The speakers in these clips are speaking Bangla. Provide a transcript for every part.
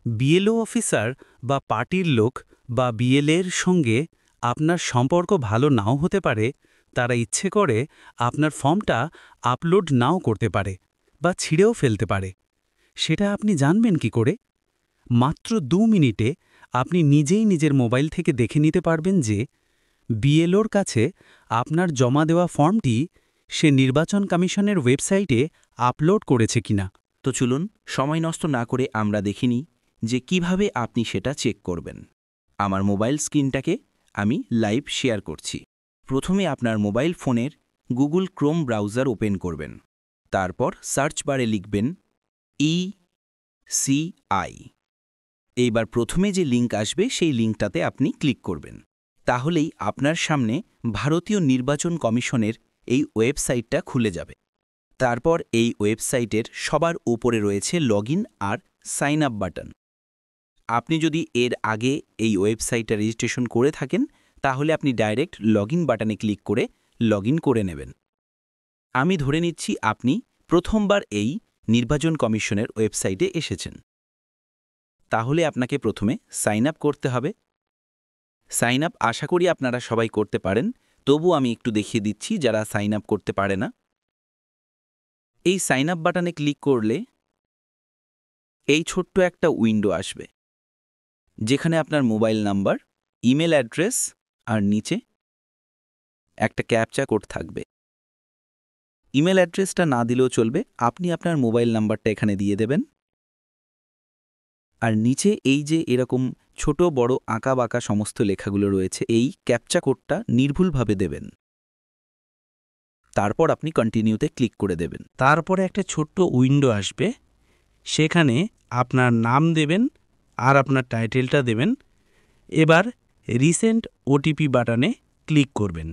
বিএলও অফিসার বা পার্টির লোক বা বিএলএর সঙ্গে আপনার সম্পর্ক ভালো নাও হতে পারে, তারা ইচ্ছে করে আপনার ফর্মটা আপলোড নাও করতে পারে বা ছিঁড়েও ফেলতে পারে। সেটা আপনি জানবেন কি করে? মাত্র 2 মিনিটে আপনি নিজেই নিজের মোবাইল থেকে দেখে নিতে পারবেন যে বিএলওর কাছে আপনার জমা দেওয়া ফর্মটি সে নির্বাচন কমিশনের ওয়েবসাইটে আপলোড করেছে কিনা। তো চলুন সময় নষ্ট না করে আমরা দেখিনি যে কিভাবে আপনি সেটা চেক করবেন। আমার মোবাইল স্ক্রিনটাকে আমি লাইভ শেয়ার করছি। প্রথমে আপনার মোবাইল ফোনের গুগল ক্রোম ব্রাউজার ওপেন করবেন। তারপর সার্চ বারে লিখবেন ECI। এইবার প্রথমে যে লিঙ্ক আসবে সেই লিঙ্কটাতে আপনি ক্লিক করবেন। তাহলেই আপনার সামনে ভারতীয় নির্বাচন কমিশনের এই ওয়েবসাইটটা খুলে যাবে। তারপর এই ওয়েবসাইটের সবার উপরে রয়েছে লগইন আর সাইন আপ বাটন। আপনি যদি এর আগে এই ওয়েবসাইটটা রেজিস্ট্রেশন করে থাকেন তাহলে আপনি ডাইরেক্ট লগইন বাটনে ক্লিক করে লগইন করে নেবেন। আমি ধরে নিচ্ছি আপনি প্রথমবার এই নির্বাচন কমিশনের ওয়েবসাইটে এসেছেন। তাহলে আপনাকে প্রথমে সাইন আপ করতে হবে। সাইন আপ আশা করি আপনারা সবাই করতে পারেন, তবু আমি একটু দেখিয়ে দিচ্ছি যারা সাইন আপ করতে পারে না। এই সাইন আপ বাটনে ক্লিক করলে এই ছোট্ট একটা উইন্ডো আসবে, যেখানে আপনার মোবাইল নাম্বার, ইমেল অ্যাড্রেস আর নিচে একটা ক্যাপচা কোড থাকবে। ইমেল অ্যাড্রেসটা না দিলেও চলবে, আপনি আপনার মোবাইল নাম্বারটা এখানে দিয়ে দেবেন। আর নিচে এই যে এরকম ছোট বড় আঁকা বাঁকা সমস্ত লেখাগুলো রয়েছে, এই ক্যাপচা কোডটা নির্ভুলভাবে দেবেন। তারপর আপনি কন্টিনিউতে ক্লিক করে দেবেন। তারপরে একটা ছোট্ট উইন্ডো আসবে, সেখানে আপনার নাম দেবেন আর আপনার টাইটেলটা দেবেন। এবার রিসেন্ট ওটিপি বাটনে ক্লিক করবেন।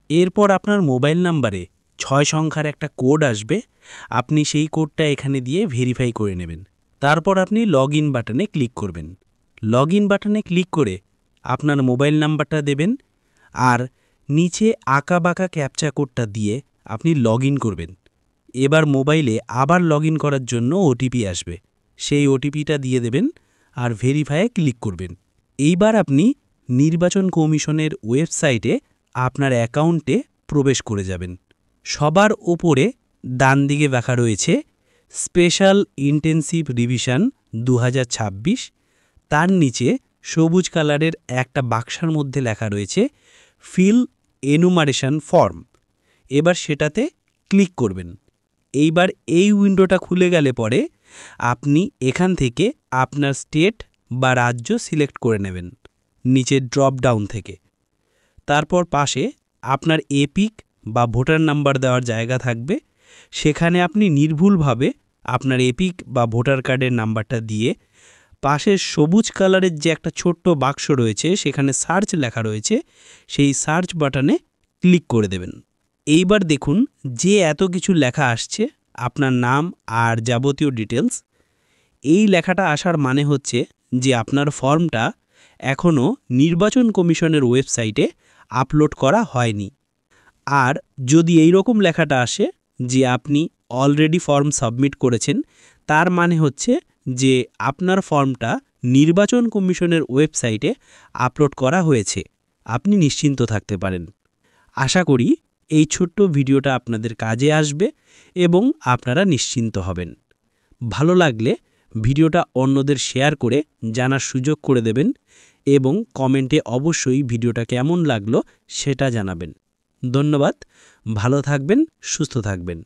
এরপর আপনার মোবাইল নাম্বারে 6 সংখ্যার একটা কোড আসবে, আপনি সেই কোডটা এখানে দিয়ে ভেরিফাই করে নেবেন। তারপর আপনি লগইন বাটনে ক্লিক করবেন। লগইন বাটনে ক্লিক করে আপনার মোবাইল নাম্বারটা দেবেন আর নিচে আঁকা বাঁকা ক্যাপচা কোডটা দিয়ে আপনি লগইন করবেন। এবার মোবাইলে আবার লগইন করার জন্য ওটিপি আসবে, সেই ওটিপিটা দিয়ে দেবেন আর ভেরিফাইয়ে ক্লিক করবেন। এইবার আপনি নির্বাচন কমিশনের ওয়েবসাইটে আপনার অ্যাকাউন্টে প্রবেশ করে যাবেন। সবার ওপরে ডান দিকে লেখা রয়েছে স্পেশাল ইন্টেনসিভ রিভিশন 2026। তার নিচে সবুজ কালারের একটা বাক্সার মধ্যে লেখা রয়েছে ফিল এনুমারেশন ফর্ম। এবার সেটাতে ক্লিক করবেন। এইবার এই উইন্ডোটা খুলে গেলে পরে আপনি এখান থেকে আপনার স্টেট বা রাজ্য সিলেক্ট করে নেবেন নিচের ড্রপ ডাউন থেকে। তারপর পাশে আপনার এপিক বা ভোটার নাম্বার দেওয়ার জায়গা থাকবে, সেখানে আপনি নির্ভুলভাবে আপনার এপিক বা ভোটার কার্ডের নাম্বারটা দিয়ে পাশের সবুজ কালারের যে একটা ছোট্ট বাক্স রয়েছে সেখানে সার্চ লেখা রয়েছে, সেই সার্চ বাটনে ক্লিক করে দেবেন। এইবার দেখুন যে এত কিছু লেখা আসছে, আপনার নাম আর যাবতীয় ডিটেলস। এই লেখাটা আসার মানে হচ্ছে যে আপনার ফর্মটা এখনও নির্বাচন কমিশনের ওয়েবসাইটে আপলোড করা হয়নি। আর যদি এই রকম লেখাটা আসে যে আপনি অলরেডি ফর্ম সাবমিট করেছেন, তার মানে হচ্ছে যে আপনার ফর্মটা নির্বাচন কমিশনের ওয়েবসাইটে আপলোড করা হয়েছে। আপনি নিশ্চিন্ত থাকতে পারেন। আশা করি এই ছোট্ট ভিডিওটা আপনাদের কাজে আসবে এবং আপনারা নিশ্চিন্ত হবেন। ভালো লাগলে ভিডিওটা অন্যদের শেয়ার করে জানার সুযোগ করে দেবেন এবং কমেন্টে অবশ্যই ভিডিওটা কেমন লাগলো সেটা জানাবেন। ধন্যবাদ। ভালো থাকবেন, সুস্থ থাকবেন।